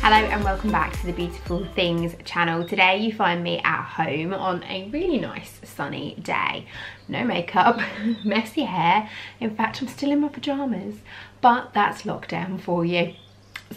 Hello and welcome back to the Beautiful Things channel. Today you find me at home on a really nice sunny day. No makeup, messy hair. In fact, I'm still in my pajamas, but that's lockdown for you.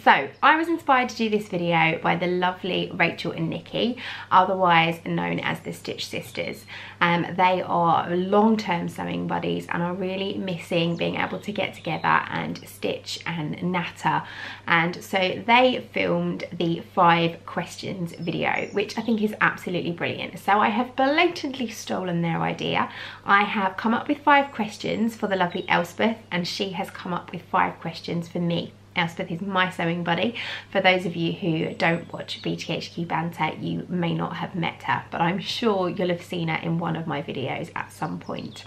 So I was inspired to do this video by the lovely Rachel and Nikki, otherwise known as the Stitch Sisters. They are long-term sewing buddies and are really missing being able to get together and stitch and natter. And so they filmed the 5 questions video, which I think is absolutely brilliant. So I have blatantly stolen their idea. I have come up with 5 questions for the lovely Elspeth, and she has come up with 5 questions for me. Elspeth is my sewing buddy. For those of you who don't watch BTHQ banter, you may not have met her, but I'm sure you'll have seen her in one of my videos at some point.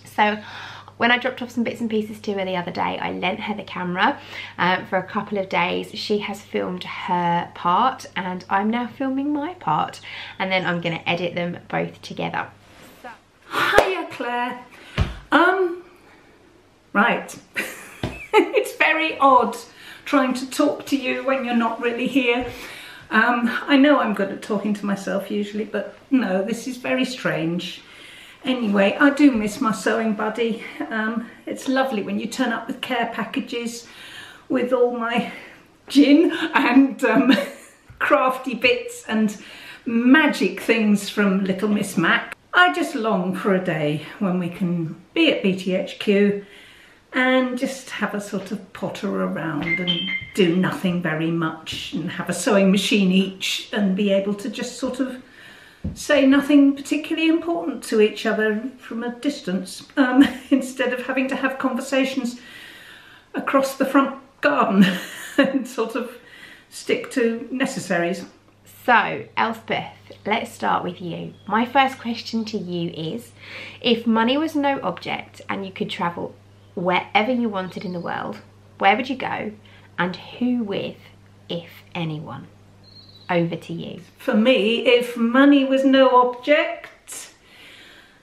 So when I dropped off some bits and pieces to her the other day, I lent her the camera for a couple of days. She has filmed her part and I'm now filming my part, and then I'm going to edit them both together. So. Hiya, Claire. Right. It's very odd trying to talk to you when you're not really here. I know I'm good at talking to myself usually, but no, this is very strange. Anyway, I do miss my sewing buddy. It's lovely when you turn up with care packages with all my gin and crafty bits and magic things from Little Miss Mac. I just long for a day when we can be at BTHQ and just have a sort of potter around and do nothing very much and have a sewing machine each and be able to just sort of say nothing particularly important to each other from a distance, instead of having to have conversations across the front garden and sort of stick to necessaries. So, Elspeth, let's start with you. My first question to you is, if money was no object and you could travel wherever you wanted in the world, where would you go and who with, if anyone? Over to you. For me, if money was no object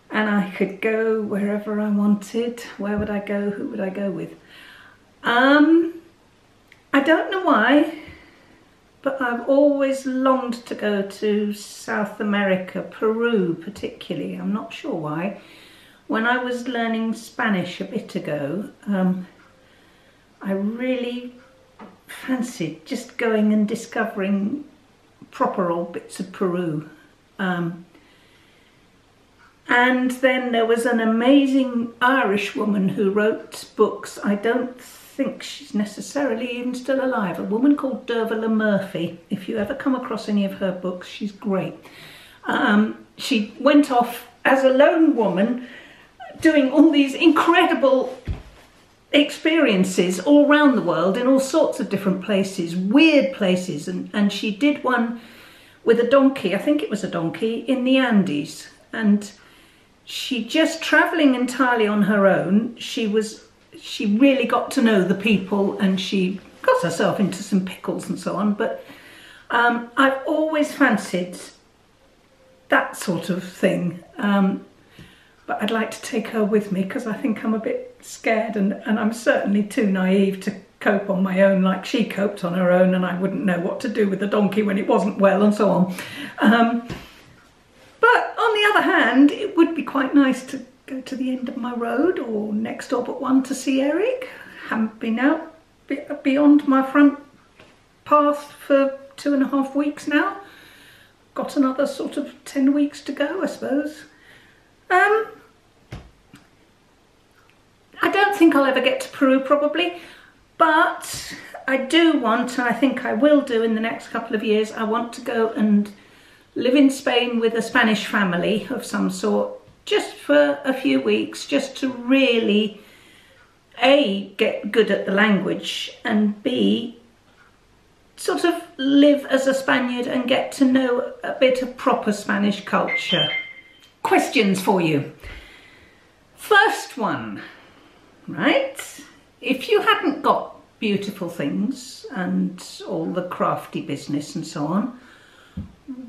and I could go wherever I wanted, where would I go? Who would I go with? I don't know why, but I've always longed to go to South America, Peru particularly. I'm not sure why. When I was learning Spanish a bit ago, I really fancied just going and discovering proper old bits of Peru. And then there was an amazing Irish woman who wrote books. I don't think she's necessarily even still alive. A woman called Dervla Murphy. If you ever come across any of her books, she's great. She went off as a lone woman doing all these incredible experiences all around the world in all sorts of different places, weird places, and she did one with a donkey, I think it was a donkey, in the Andes, and she just travelling entirely on her own, she really got to know the people and she got herself into some pickles and so on, but I've always fancied that sort of thing. But I'd like to take her with me because I think I'm a bit scared and I'm certainly too naive to cope on my own like she coped on her own, and I wouldn't know what to do with the donkey when it wasn't well and so on. But on the other hand, it would be quite nice to go to the end of my road or next door but one to see Eric. Haven't been out beyond my front path for 2.5 weeks now. Got another sort of 10 weeks to go, I suppose. I don't think I'll ever get to Peru probably, but I do want, and I think I will do in the next couple of years, I want to go and live in Spain with a Spanish family of some sort, just for a few weeks, just to really, A, get good at the language, and B, sort of live as a Spaniard and get to know a bit of proper Spanish culture. Questions for you. First one, right? If you hadn't got Beautiful Things and all the crafty business and so on,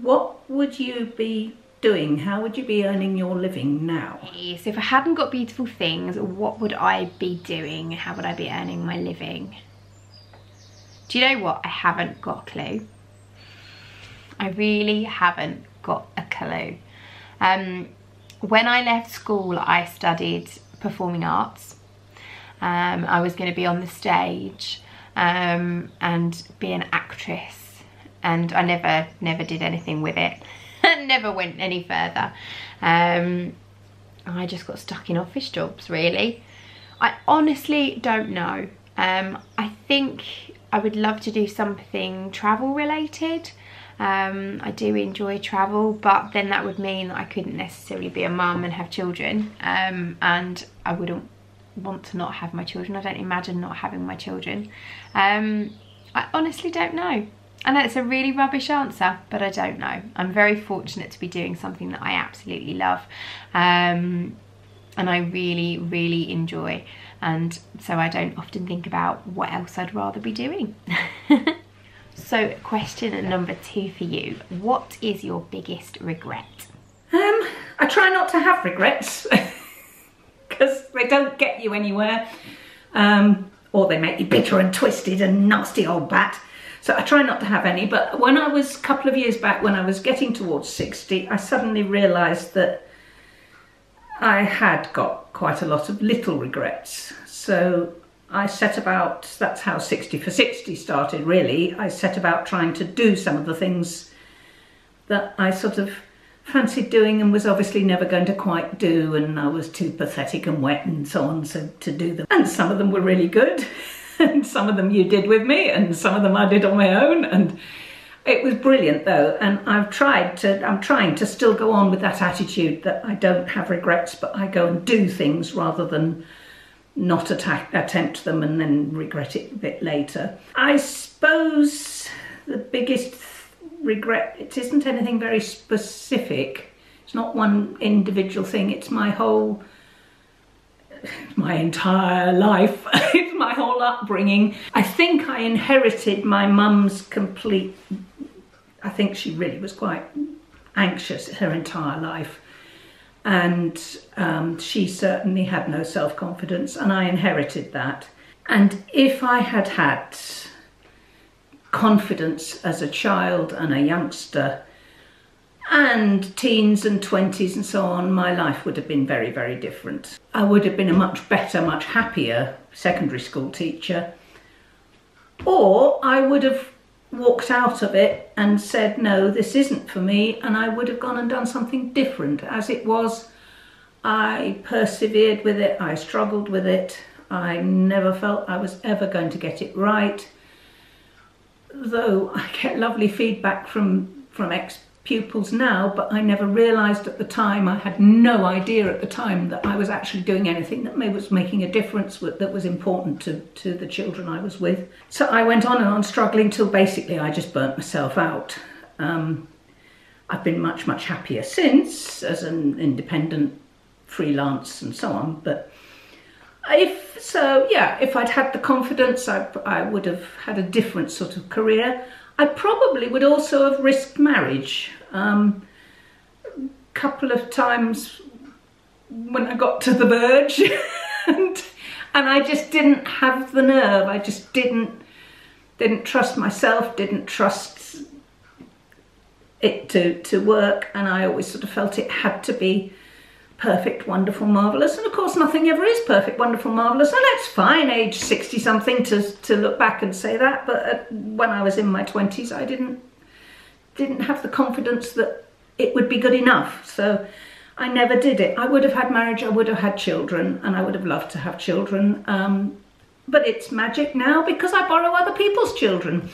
what would you be doing? How would you be earning your living now? So if I hadn't got Beautiful Things, what would I be doing? How would I be earning my living? Do you know what? I haven't got a clue. I really haven't got a clue. When I left school, I studied performing arts. I was going to be on the stage and be an actress, and I never did anything with it. Never went any further. I just got stuck in office jobs, really. I honestly don't know. I think I would love to do something travel related. I do enjoy travel, but then that would mean that I couldn't necessarily be a mum and have children, and I wouldn't want to not have my children. I don't imagine not having my children. I honestly don't know. I know it's a really rubbish answer, but I don't know. I'm very fortunate to be doing something that I absolutely love, and I really, really enjoy, and so I don't often think about what else I'd rather be doing. So question number 2 for you. What is your biggest regret? I try not to have regrets because they don't get you anywhere, or they make you bitter and twisted and nasty old bat. So I try not to have any, but when I was, a couple of years back, when I was getting towards 60, I suddenly realised that I had got quite a lot of little regrets. So I set about, that's how 60 for 60 started really. I set about trying to do some of the things that I sort of fancied doing and was obviously never going to quite do, and I was too pathetic and wet and so on so to do them. And some of them were really good, and some of them you did with me, and some of them I did on my own, and it was brilliant though. And I'm trying to still go on with that attitude that I don't have regrets, but I go and do things rather than not attempt them and then regret it a bit later. I suppose the biggest regret, it isn't anything very specific. It's not one individual thing. It's my entire life. It's my whole upbringing. I think I inherited my mum's complete, I think she really was quite anxious her entire life. And she certainly had no self-confidence, and I inherited that. And if I had had confidence as a child and a youngster and teens and 20s and so on, my life would have been very, very different. I would have been a much better, much happier secondary school teacher, or I would have walked out of it and said, no, this isn't for me, and I would have gone and done something different. As it was, I persevered with it, I struggled with it, I never felt I was ever going to get it right, though I get lovely feedback from ex-pupils now, but I never realised at the time, I had no idea at the time that I was actually doing anything that was making a difference, that was important to the children I was with. So I went on and on struggling till basically I just burnt myself out. I've been much, much happier since as an independent freelance and so on, but if I'd had the confidence, I would have had a different sort of career. I probably would also have risked marriage. Couple of times when I got to the verge and I just didn't have the nerve. I just didn't trust myself, didn't trust it to work, and I always sort of felt it had to be perfect, wonderful, marvellous, and of course nothing ever is perfect, wonderful, marvellous, and that's fine, age 60 something to look back and say that, but when I was in my 20s I didn't have the confidence that it would be good enough, so I never did it. I would have had marriage, I would have had children, and I would have loved to have children, but it's magic now because I borrow other people's children,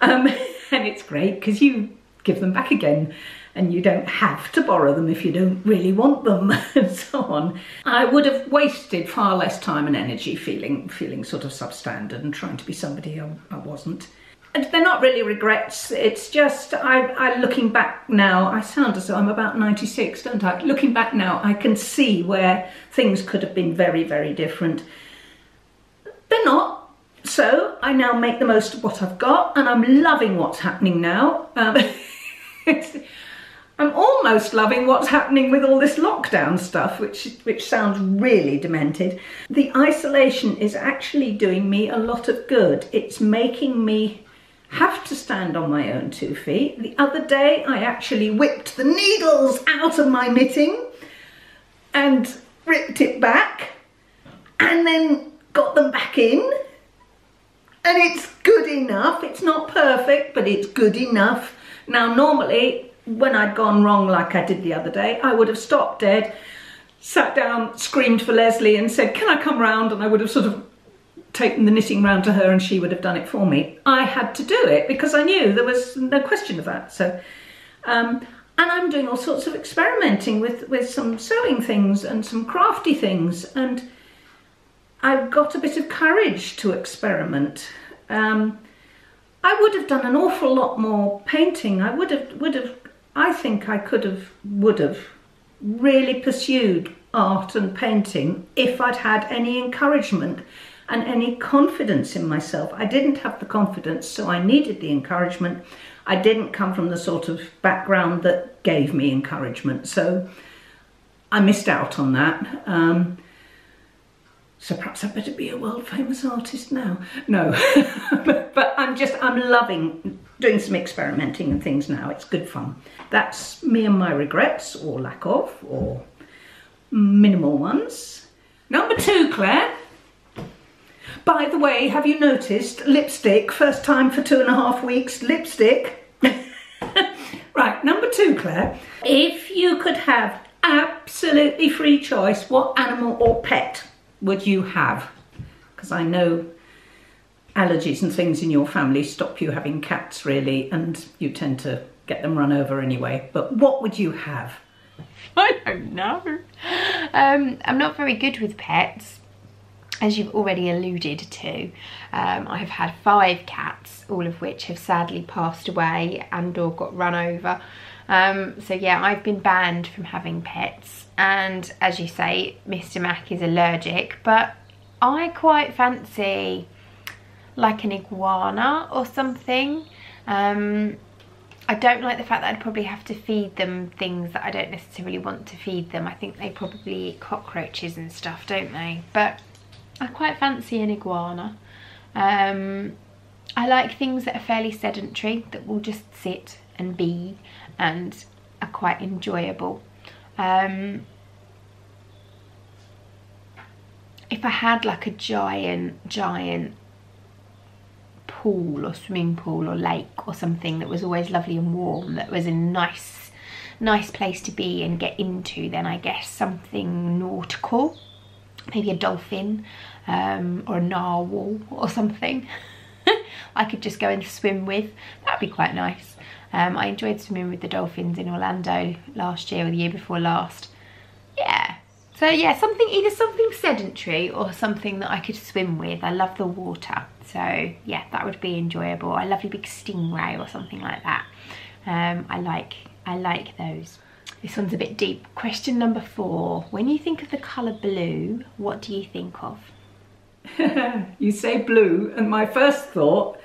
and it's great because you give them back again, and you don't have to borrow them if you don't really want them, and so on. I would have wasted far less time and energy feeling sort of substandard and trying to be somebody I wasn't. And they're not really regrets, it's just, I looking back now, I sound as though I'm about 96, don't I? Looking back now, I can see where things could have been very, very different. They're not, so I now make the most of what I've got, and I'm loving what's happening now. I'm almost loving what's happening with all this lockdown stuff, which sounds really demented. The isolation is actually doing me a lot of good. It's making me have to stand on my own 2 feet. The other day I actually whipped the needles out of my knitting and ripped it back and then got them back in. And it's good enough. It's not perfect, but it's good enough. Now, normally, when I'd gone wrong like I did the other day, I would have stopped dead, sat down, screamed for Leslie and said, can I come round? And I would have sort of taken the knitting round to her and she would have done it for me. I had to do it because I knew there was no question of that. So, and I'm doing all sorts of experimenting with some sewing things and some crafty things. And I've got a bit of courage to experiment. I would have done an awful lot more painting. I I think I would have really pursued art and painting if I'd had any encouragement and any confidence in myself. I didn't have the confidence, so I needed the encouragement. I didn't come from the sort of background that gave me encouragement, so I missed out on that. So perhaps I'd better be a world famous artist now. No, but I'm loving doing some experimenting and things now. It's good fun. That's me and my regrets, or lack of, or minimal ones. Number 2, Claire. By the way, have you noticed lipstick? First time for 2.5 weeks, lipstick. Right, number 2, Claire. If you could have absolutely free choice, what animal or pet would you have? Because I know allergies and things in your family stop you having cats, really, and you tend to get them run over anyway. But what would you have? I don't know. I'm not very good with pets, as you've already alluded to. I've had 5 cats, all of which have sadly passed away and or got run over. So yeah, I've been banned from having pets. And as you say, Mr. Mac is allergic, but I quite fancy like an iguana or something. I don't like the fact that I'd probably have to feed them things that I don't necessarily want to feed them. I think they probably eat cockroaches and stuff, don't they? But I quite fancy an iguana. I like things that are fairly sedentary, that will just sit and be and are quite enjoyable. If I had like a giant pool or swimming pool or lake or something that was always lovely and warm, that was a nice place to be and get into, then I guess something nautical, maybe a dolphin or a narwhal or something I could just go and swim with. That'd be quite nice. I enjoyed swimming with the dolphins in Orlando last year or the year before last. Yeah, so yeah, either something sedentary or something that I could swim with. I love the water, so yeah, that would be enjoyable. A lovely big stingray or something like that. I like those. This one's a bit deep. Question number 4. When you think of the colour blue, what do you think of? You say blue, and my first thought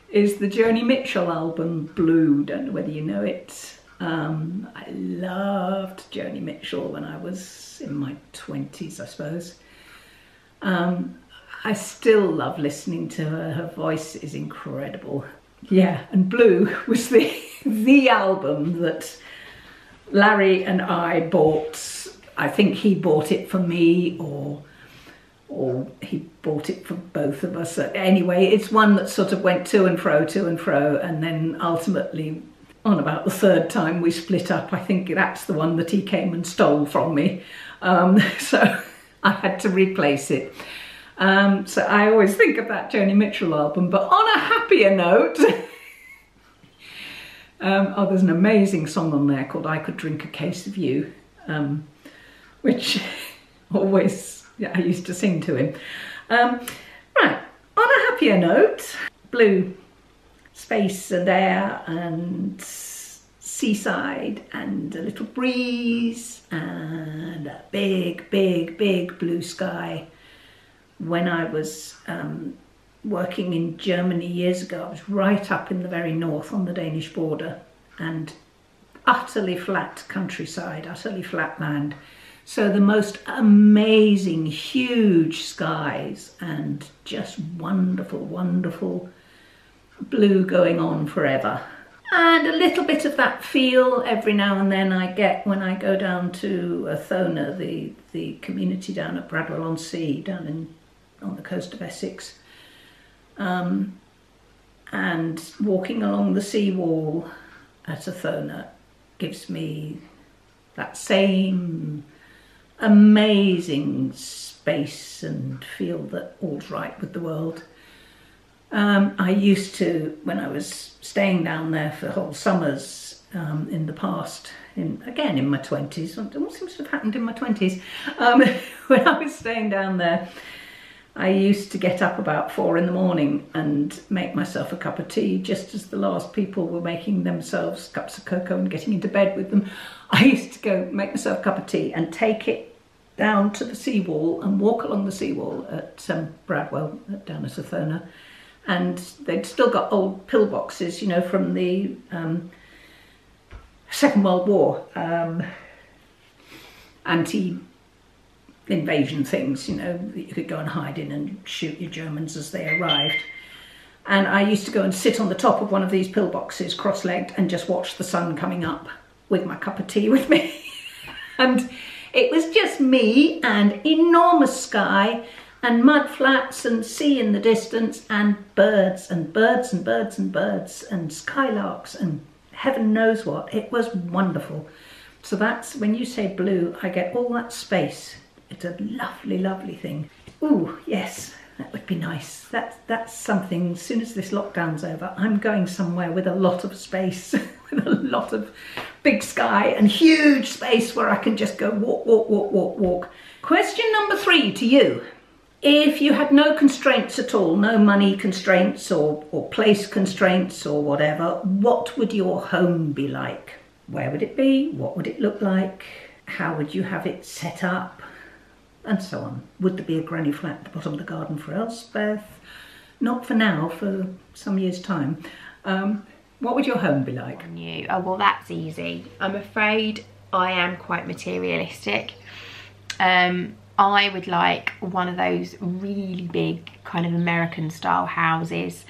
is the Joni Mitchell album Blue. Don't know whether you know it. I loved Joni Mitchell when I was in my 20s, I suppose. I still love listening to her. Her voice is incredible. Yeah, and Blue was the album that Larry and I bought. I think he bought it for me, or he bought it for both of us. Anyway, it's one that sort of went to and fro, and then ultimately, on about the 3rd time we split up, I think that's the one that he came and stole from me. So I had to replace it. So I always think of that Joni Mitchell album. But on a happier note, there's an amazing song on there called I Could Drink a Case of You, which always, yeah, I used to sing to him. Right, on a happier note, blue, space and air and seaside and a little breeze and a big blue sky. When I was working in Germany years ago, I was right up in the very north on the Danish border, and utterly flat countryside, utterly flat land. So the most amazing, huge skies and just wonderful, wonderful blue going on forever. And a little bit of that feel every now and then I get when I go down to Athona, the community down at Bradwell-on-Sea, down on the coast of Essex. And walking along the seawall at Athona gives me that same amazing space and feel that all's right with the world. I used to, when I was staying down there for whole summers in the past, again in my 20s, what seems to have happened in my 20s, when I was staying down there, I used to get up about 4 in the morning and make myself a cup of tea just as the last people were making themselves cups of cocoa and getting into bed with them. I used to go make myself a cup of tea and take it down to the seawall and walk along the seawall at Bradwell, down at Athona. And they'd still got old pillboxes, you know, from the Second World War, anti-invasion things, you know, that you could go and hide in and shoot your Germans as they arrived. And I used to go and sit on the top of one of these pillboxes, cross-legged, and just watch the sun coming up with my cup of tea with me. And it was just me and enormous sky and mud flats and sea in the distance and birds and birds and birds and birds and skylarks and heaven knows what. It was wonderful. So that's, when you say blue, I get all that space. It's a lovely, lovely thing. Ooh, yes, that would be nice. That's something, as soon as this lockdown's over, I'm going somewhere with a lot of space, with a lot of big sky and huge space where I can just go walk, walk, walk, walk, walk. Question number 3 to you. If you had no constraints at all, no money constraints or place constraints or whatever, what would your home be like? Where would it be? What would it look like? How would you have it set up? And so on. Would there be a granny flat at the bottom of the garden for Elspeth? Not for now, for some years' time. What would your home be like? Oh, well, that's easy. I'm afraid I am quite materialistic. I would like one of those really big kind of American style houses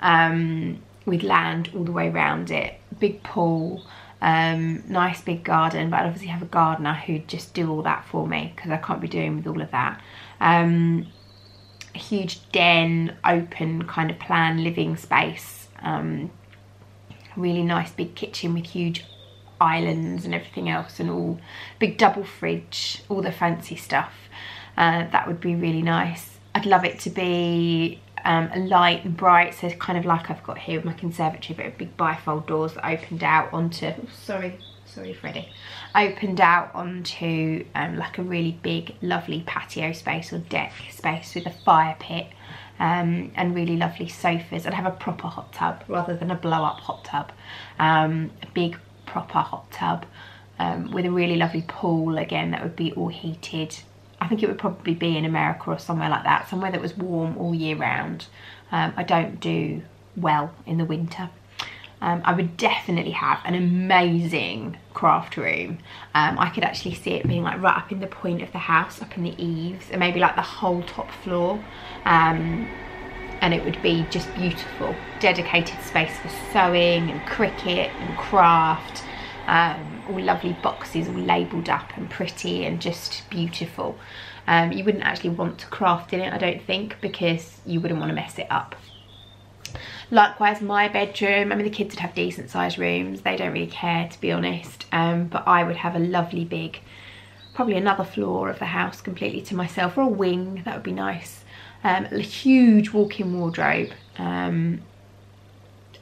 with land all the way around it, big pool, nice big garden, but I'd obviously have a gardener who'd just do all that for me because I can't be doing with all of that. A huge den, open kind of plan living space, really nice big kitchen with huge islands and everything else, and all big double fridge, all the fancy stuff. That would be really nice. I'd love it to be light and bright, so kind of like I've got here with my conservatory, but with big bifold doors that opened out onto, oh, sorry Freddie, opened out onto like a really big lovely patio space or deck space with a fire pit, and really lovely sofas. I'd have a proper hot tub rather than a blow up hot tub, a big proper hot tub with a really lovely pool, again that would be all heated. I think it would probably be in America or somewhere like that, somewhere that was warm all year round. I don't do well in the winter. I would definitely have an amazing craft room. I could actually see it being like right up in the point of the house, up in the eaves, and maybe like the whole top floor. And it would be just beautiful. Dedicated space for sewing and cricket and craft. All lovely boxes, all labelled up and pretty and just beautiful. You wouldn't actually want to craft in it, I don't think, because you wouldn't want to mess it up. Likewise, my bedroom, I mean, the kids would have decent sized rooms. They don't really care, to be honest. But I would have a lovely big, probably another floor of the house completely to myself, or a wing, that would be nice. A huge walk-in wardrobe,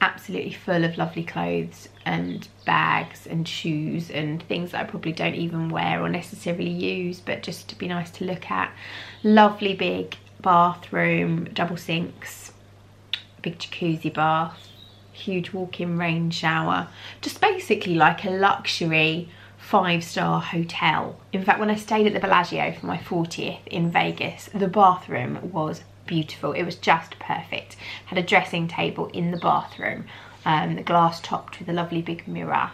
absolutely full of lovely clothes and bags and shoes and things that I probably don't even wear or necessarily use, but just to be nice to look at. Lovely big bathroom, double sinks, big jacuzzi bath, huge walk-in rain shower, just basically like a luxury 5-star hotel. In fact, when I stayed at the Bellagio for my 40th in Vegas, the bathroom was beautiful. It was just perfect. Had a dressing table in the bathroom, the glass topped with a lovely big mirror.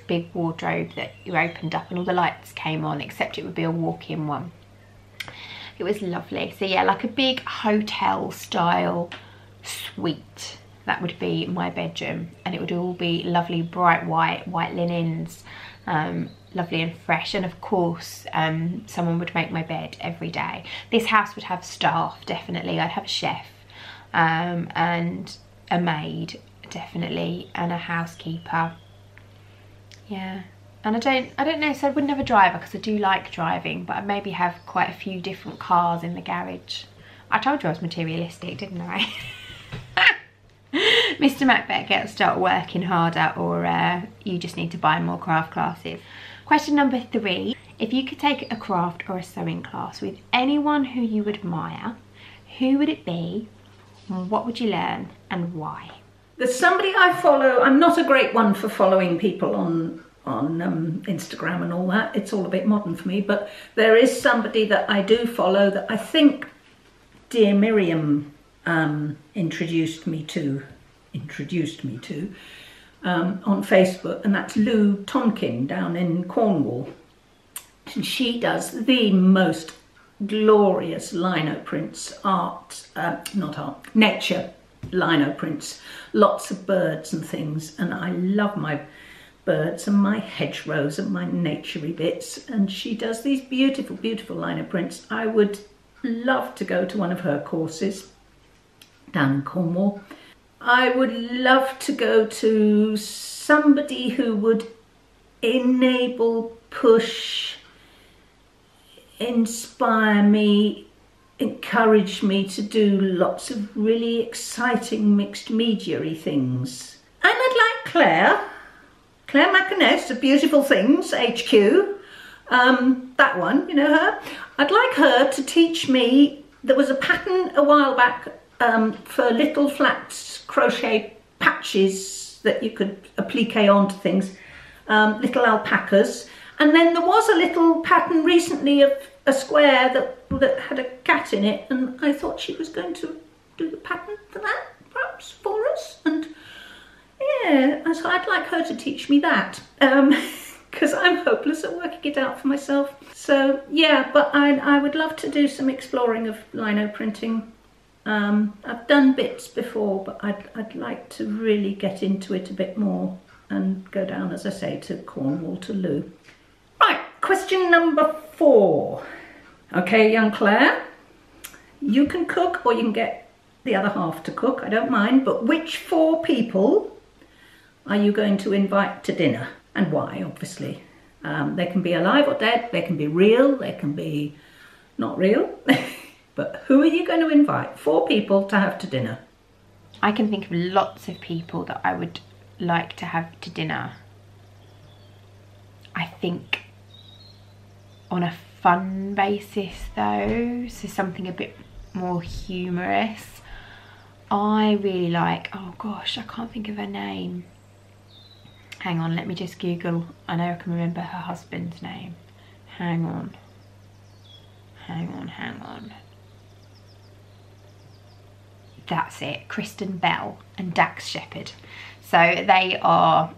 a big wardrobe that you opened up and all the lights came on, except it would be a walk-in one. It was lovely. So yeah, like a big hotel style suite. That would be my bedroom, and it would all be lovely bright white linens, lovely and fresh. And of course someone would make my bed every day. This house would have staff, definitely. I'd have a chef and a maid, definitely, and a housekeeper. Yeah. And I don't know, so I wouldn't have a driver because I do like driving, but I'd maybe have quite a few different cars in the garage. I told you I was materialistic, didn't I? Mr. Mac better start working harder, or you just need to buy more craft classes. Question number 3. If you could take a craft or a sewing class with anyone who you admire, who would it be, what would you learn, and why? There's somebody I follow. I'm not a great one for following people on Instagram and all that. It's all a bit modern for me, but there is somebody that I do follow that I think dear Miriam introduced me to on Facebook, and that's Lou Tonkin down in Cornwall. And she does the most glorious lino prints, nature lino prints, lots of birds and things, and I love my birds and my hedgerows and my naturey bits, and she does these beautiful, beautiful lino prints. I would love to go to one of her courses down in Cornwall. I would love to go to somebody who would enable, push, inspire me, encourage me to do lots of really exciting mixed media-y things. And I'd like Claire McInnes of Beautiful Things, HQ, that one, you know her. I'd like her to teach me. There was a pattern a while back for little flat crochet patches that you could applique onto things, little alpacas. And then there was a little pattern recently of a square that had a cat in it, and I thought she was going to do the pattern for that, perhaps, for us. And yeah, so I'd like her to teach me that, because I'm hopeless at working it out for myself. So yeah, but I would love to do some exploring of lino printing. I've done bits before, but I'd like to really get into it a bit more and go down, as I say, to Cornwall, to Lou. Right, question number 4. Okay, young Claire, you can cook or you can get the other half to cook, I don't mind, but which 4 people are you going to invite to dinner, and why, obviously? They can be alive or dead, they can be real, they can be not real, but who are you going to invite? 4 people to have to dinner. I can think of lots of people that I would like to have to dinner. I think on a fun basis though, so something a bit more humorous. I really like, oh gosh, I can't think of her name. Hang on, let me just Google. I know I can remember her husband's name. Hang on. That's it, Kristen Bell and Dax Shepard. So they are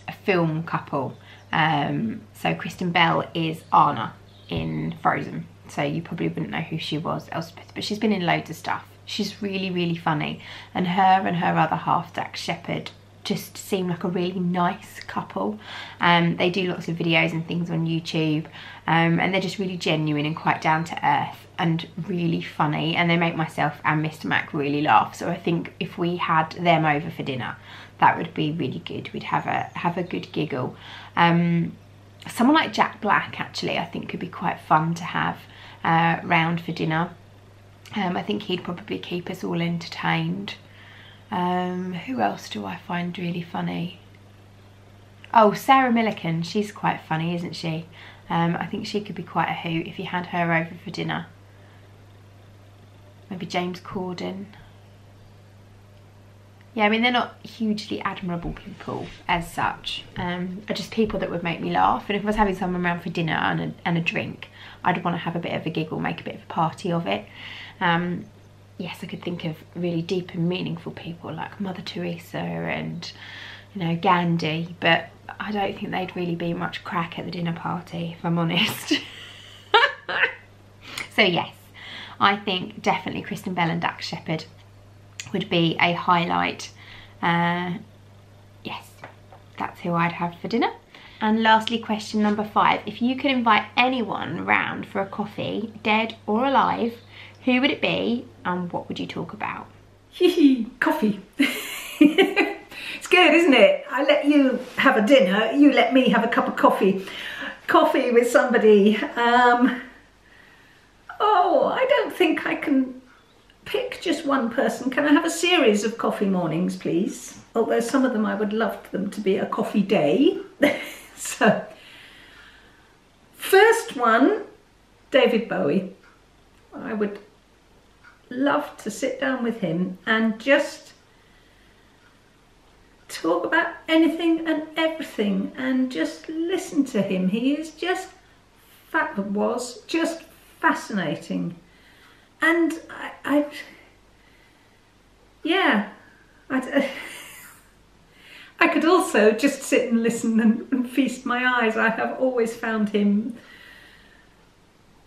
a film couple. So Kristen Bell is Anna in Frozen. So you probably wouldn't know who she was, Elspeth, but she's been in loads of stuff. She's really, really funny. And her other half, Dax Shepard, just seem like a really nice couple. They do lots of videos and things on YouTube, and they're just really genuine and quite down to earth and really funny, and they make myself and Mr. Mac really laugh. So I think if we had them over for dinner, that would be really good. We'd have a good giggle. Someone like Jack Black, actually, I think could be quite fun to have round for dinner. I think he'd probably keep us all entertained. Who else do I find really funny? Oh, Sarah Millican, she's quite funny, isn't she? I think she could be quite a hoot if you had her over for dinner. Maybe James Corden. Yeah, I mean, they're not hugely admirable people as such, are just people that would make me laugh. And if I was having someone around for dinner and a drink, I'd want to have a bit of a giggle, make a bit of a party of it. Yes, I could think of really deep and meaningful people like Mother Teresa and you know, Gandhi, but I don't think they'd really be much crack at the dinner party, if I'm honest. So yes, I think definitely Kristen Bell and Dax Shepard would be a highlight. Yes, that's who I'd have for dinner. And lastly, question number 5. If you could invite anyone round for a coffee, dead or alive, who would it be and what would you talk about? Coffee. It's good, isn't it? I let you have a dinner, you let me have a cup of coffee. Coffee with somebody. Oh, I don't think I can pick just one person. Can I have a series of coffee mornings, please? Although some of them I would love them to be a coffee day. So, first one, David Bowie. I would love to sit down with him and just talk about anything and everything and just listen to him. He is just fascinating. And I could also just sit and listen and feast my eyes. I have always found him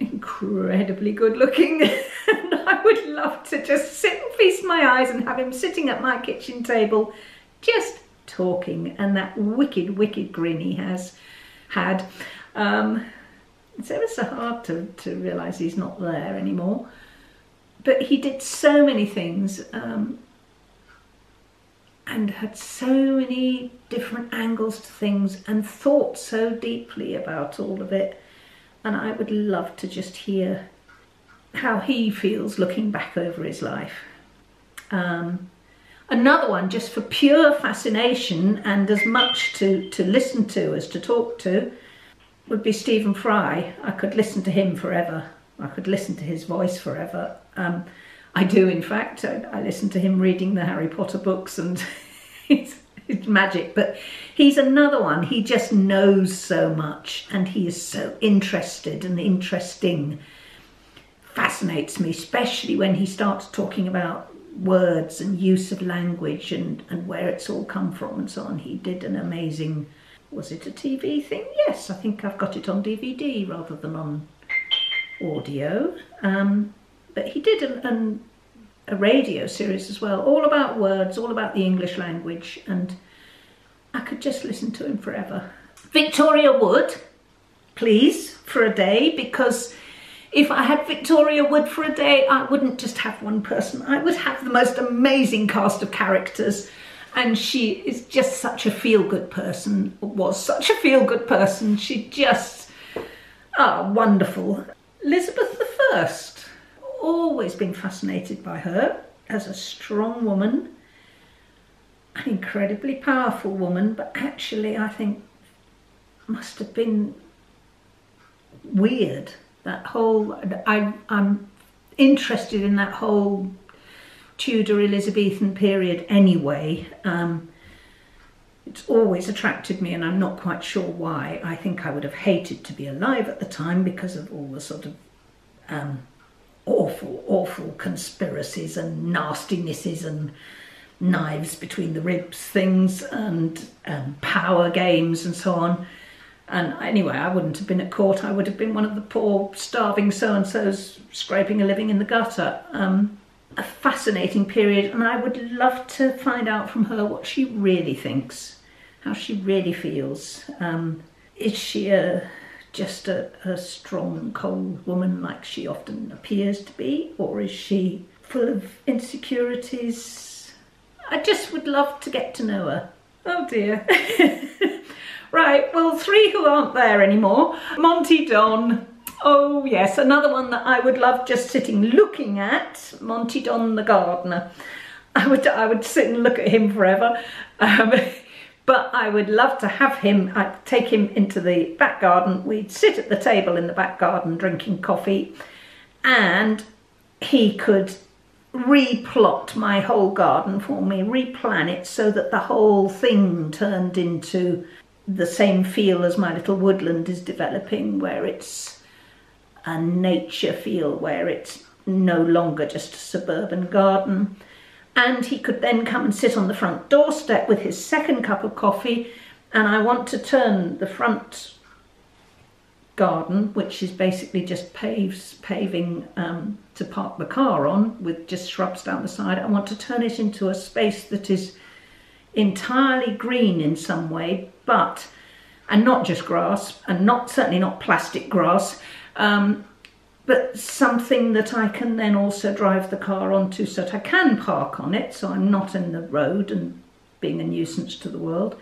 incredibly good looking. And I would love to just sit and feast my eyes and have him sitting at my kitchen table just talking, and that wicked grin he has had. It's ever so hard to realise he's not there anymore. But he did so many things and had so many different angles to things and thought so deeply about all of it. And I would love to just hear how he feels looking back over his life. Another one, just for pure fascination and as much to listen to as to talk to, would be Stephen Fry. I could listen to him forever. I could listen to his voice forever. I do, in fact. I listen to him reading the Harry Potter books, and it's magic. But he's another one. He just knows so much, and he is so interested and interesting. Fascinates me, especially when he starts talking about words and use of language and where it's all come from and so on. He did an amazing, was it a TV thing? Yes, I think I've got it on DVD rather than on audio. But he did a radio series as well, all about words, all about the English language, and I could just listen to him forever. Victoria Wood, please, for a day, because if I had Victoria Wood for a day, I wouldn't just have one person. I would have the most amazing cast of characters. And she is just such a feel-good person, was such a feel-good person. She just, wonderful. Elizabeth I, always been fascinated by her as a strong woman, an incredibly powerful woman, but actually I think must have been weird. That whole, I'm interested in that whole Tudor Elizabethan period anyway. It's always attracted me, and I'm not quite sure why. I think I would have hated to be alive at the time because of all the sort of awful conspiracies and nastinesses and knives between the ribs things and power games and so on. And anyway, I wouldn't have been at court. I would have been one of the poor, starving so-and-sos scraping a living in the gutter. A fascinating period, and I would love to find out from her what she really thinks, how she really feels. Is she just a strong, cold woman like she often appears to be, or is she full of insecurities? I just would love to get to know her. Oh dear. Right, well, 3 who aren't there anymore. Monty Don. Oh yes, another one that I would love just sitting looking at. Monty Don the gardener. I would sit and look at him forever. But I would love to have him. I'd take him into the back garden. We'd sit at the table in the back garden drinking coffee, and he could replot my whole garden for me, replan it so that the whole thing turned into the same feel as my little woodland is developing, where it's a nature feel, where it's no longer just a suburban garden. and he could then come and sit on the front doorstep with his second cup of coffee, and I want to turn the front garden, which is basically just paving to park the car on with just shrubs down the side. I want to turn it into a space that is entirely green in some way, and not just grass, and certainly not plastic grass, but something that I can then also drive the car onto so that I can park on it, so I'm not in the road and being a nuisance to the world,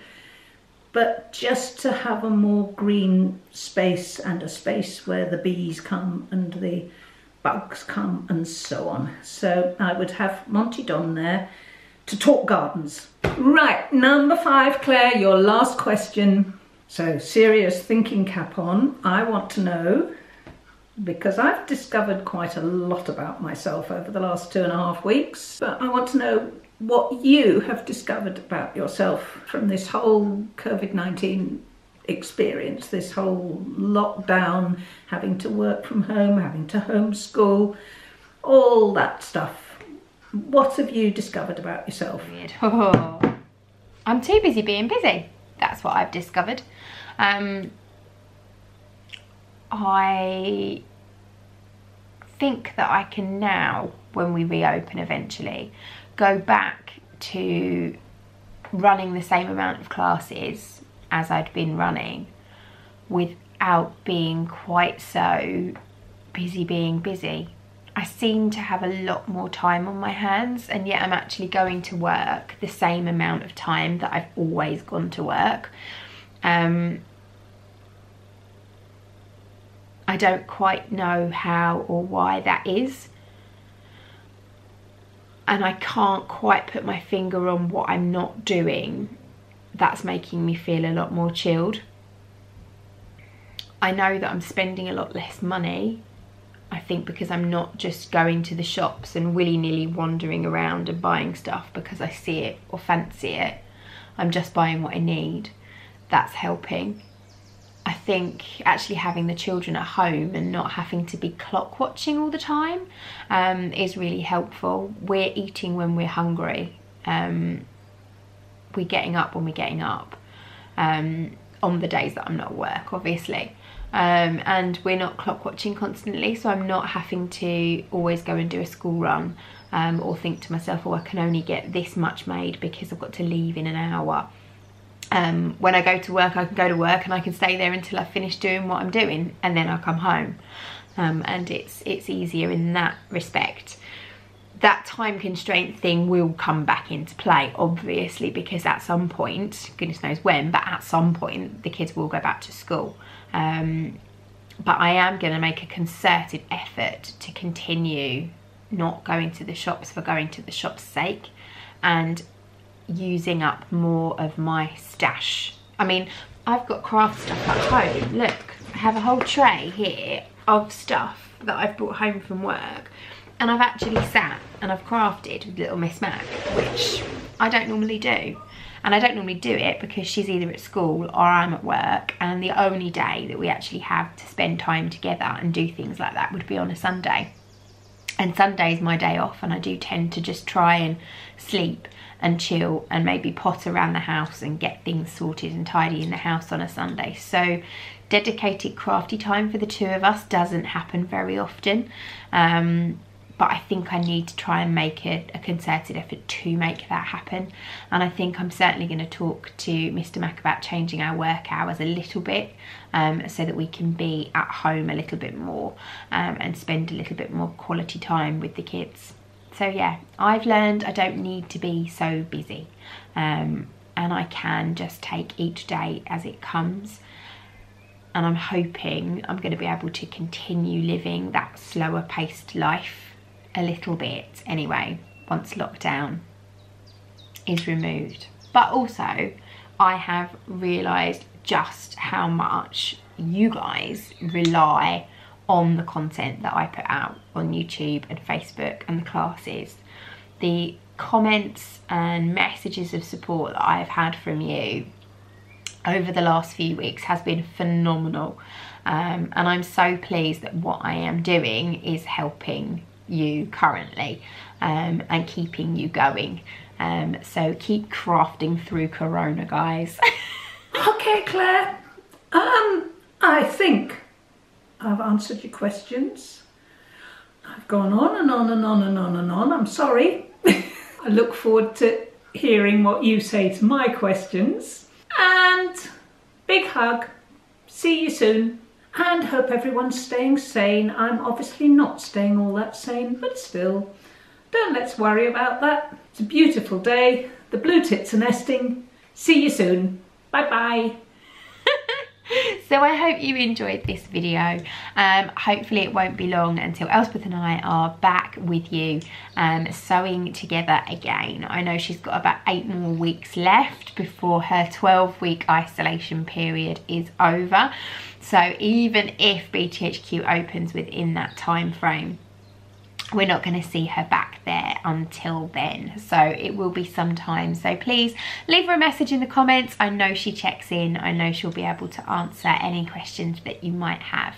but just to have a more green space and a space where the bees come and the bugs come and so on. So I would have Monty Don there to talk gardens. Right, number 5, Claire, your last question. So serious thinking cap on. I want to know, because I've discovered quite a lot about myself over the last 2.5 weeks, but I want to know what you have discovered about yourself from this whole COVID-19 experience, this whole lockdown, having to work from home, having to homeschool, all that stuff. What have you discovered about yourself? Oh, I'm too busy being busy. That's what I've discovered. I think that I can now, when we reopen eventually, go back to running the same amount of classes as I'd been running without being quite so busy being busy. I seem to have a lot more time on my hands, and yet I'm actually going to work the same amount of time that I've always gone to work. I don't quite know how or why that is, and I can't quite put my finger on what I'm not doing that's making me feel a lot more chilled. I know that I'm spending a lot less money, I think, because I'm not just going to the shops and willy-nilly wandering around and buying stuff because I see it or fancy it. I'm just buying what I need. That's helping. I think actually having the children at home and not having to be clock watching all the time is really helpful. We're eating when we're hungry. We're getting up when we're getting up, on the days that I'm not at work, obviously. And we're not clock watching constantly, so I'm not having to always go and do a school run or think to myself, oh, I can only get this much made because I've got to leave in an hour. When I go to work, I can go to work and I can stay there until I finish doing what I'm doing, and then I'll come home. And it's easier in that respect. That time constraint thing will come back into play, obviously, because at some point, goodness knows when, but at some point the kids will go back to school. But I am going to make a concerted effort to continue not going to the shops for going to the shop's sake, and using up more of my stash. I mean, I've got craft stuff at home. Look, I have a whole tray here of stuff that I've brought home from work, and I've actually sat and I've crafted with little Miss Mac, which I don't normally do. And I don't normally do it because she's either at school or I'm at work, and the only day that we actually have to spend time together and do things like that would be on a Sunday. And Sunday's my day off, and I do tend to just try and sleep and chill and maybe potter around the house and get things sorted and tidy in the house on a Sunday. So dedicated crafty time for the two of us doesn't happen very often. But I think I need to try and make a concerted effort to make that happen. And I think I'm certainly going to talk to Mr. Mac about changing our work hours a little bit, so that we can be at home a little bit more and spend a little bit more quality time with the kids. So yeah, I've learned I don't need to be so busy, and I can just take each day as it comes. And I'm hoping I'm going to be able to continue living that slower paced life a little bit anyway, once lockdown is removed. But also, I have realised just how much you guys rely on the content that I put out on YouTube and Facebook and the classes. The comments and messages of support that I've had from you over the last few weeks has been phenomenal, and I'm so pleased that what I am doing is helping you currently. and keeping you going. So keep crafting through Corona, guys. Okay, Claire. I think I've answered your questions. I've gone on and on and on and on and on. I'm sorry. I look forward to hearing what you say to my questions. And big hug. See you soon. And hope everyone's staying sane. I'm obviously not staying all that sane, but still, let's worry about that. It's a beautiful day. The blue tits are nesting. See you soon. Bye bye. So I hope you enjoyed this video. Hopefully it won't be long until Elspeth and I are back with you sewing together again. I know she's got about 8 more weeks left before her 12-week isolation period is over. So even if BTHQ opens within that time frame, we're not going to see her back there until then, so it will be some time. So please leave her a message in the comments. I know she checks in. I know she'll be able to answer any questions that you might have.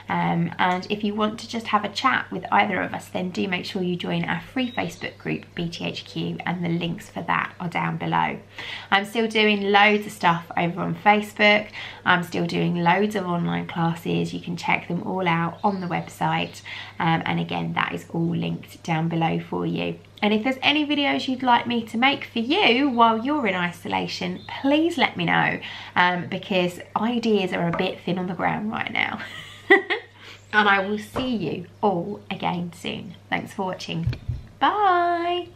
And if you want to just have a chat with either of us, then do make sure you join our free Facebook group, BTHQ, and the links for that are down below. I'm still doing loads of stuff over on Facebook. I'm still doing loads of online classes. You can check them all out on the website. And again, that is all linked down below for you. And if there's any videos you'd like me to make for you while you're in isolation, please let me know, because ideas are a bit thin on the ground right now. And I will see you all again soon. Thanks for watching. Bye.